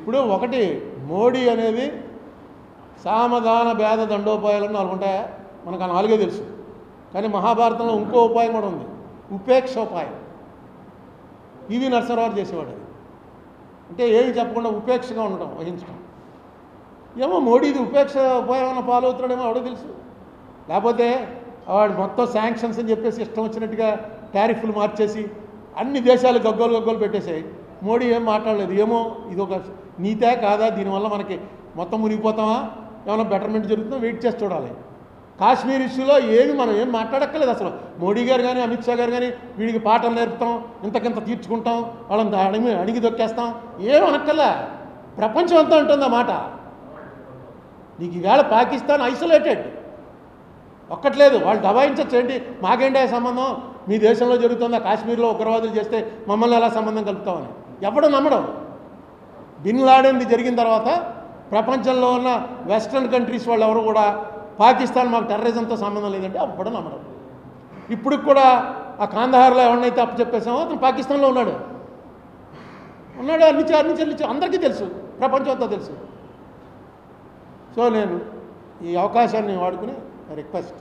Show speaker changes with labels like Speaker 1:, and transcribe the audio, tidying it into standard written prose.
Speaker 1: ఇప్పుడు ఒకటి మోడీ అనేది సామధాన భేద దండోపాయాలను 4 ఉంటాయా? మనకు ఆ 4 తెలుసు. కానీ మహాభారతంలో ఇంకో ఉపాయం కూడా ఉంది, ఉపేక్షోపాయం. పివి నరసింహారావు చేసేవాడు. అది అంటే ఏమి చెప్పకుండా ఉపేక్షగా ఉండటం, వహించడం. ఏమో మోడీది ఉపేక్ష ఉపాయం ఫాలో అవుతున్నాడేమో ఎవడో తెలుసు. లేకపోతే వాడు మొత్తం శాంక్షన్స్ అని చెప్పేసి ఇష్టం వచ్చినట్టుగా టారిఫ్లు మార్చేసి అన్ని దేశాలు గగ్గోలు పెట్టేసాయి. మోడీ ఏం మాట్లాడలేదు. ఏమో ఇది ఒక నీతే కాదా, దీనివల్ల మనకి మొత్తం మునిగిపోతామా, ఏమైనా బెటర్మెంట్ జరుగుతుందో వెయిట్ చేసి చూడాలి. కాశ్మీర్ ఇష్యూలో మనం ఏం మాట్లాడక్కర్లేదు అసలు. మోడీ గారు కానీ అమిత్ షా గారు కానీ వీడికి పాఠం నేర్పుతాం, ఇంతకింత తీర్చుకుంటాం, వాళ్ళని అడిగి దొక్కేస్తాం, ఏం అనక్కర్లే. ప్రపంచం అంతా ఉంటుంది ఆ మాట. నీకు ఈవేళ పాకిస్తాన్ ఐసోలేటెడ్, ఒక్కట్లేదు. వాళ్ళు దబాయించండి, మాకేంటి సంబంధం, మీ దేశంలో జరుగుతుందా, కాశ్మీర్లో ఉగ్రవాదులు చేస్తే మమ్మల్ని ఎలా సంబంధం కలుపుతామని ఎవడు నమ్మడం. బిన్ లాడెన్ది జరిగిన తర్వాత ప్రపంచంలో ఉన్న వెస్ట్రన్ కంట్రీస్ వాళ్ళు ఎవరు కూడా పాకిస్తాన్ మాకు టెర్రరిజంతో సంబంధం లేదంటే అప్పుడు నమ్మడం. ఇప్పుడు కూడా ఆ కాందహార్లో ఎవరినైతే అప్పు చెప్పేసామో అతను పాకిస్తాన్లో ఉన్నాడు. అన్ని చెల్లించి అందరికీ తెలుసు, ప్రపంచం అంతా తెలుసు. సో నేను ఈ అవకాశాన్ని వాడుకుని రిక్వెస్ట్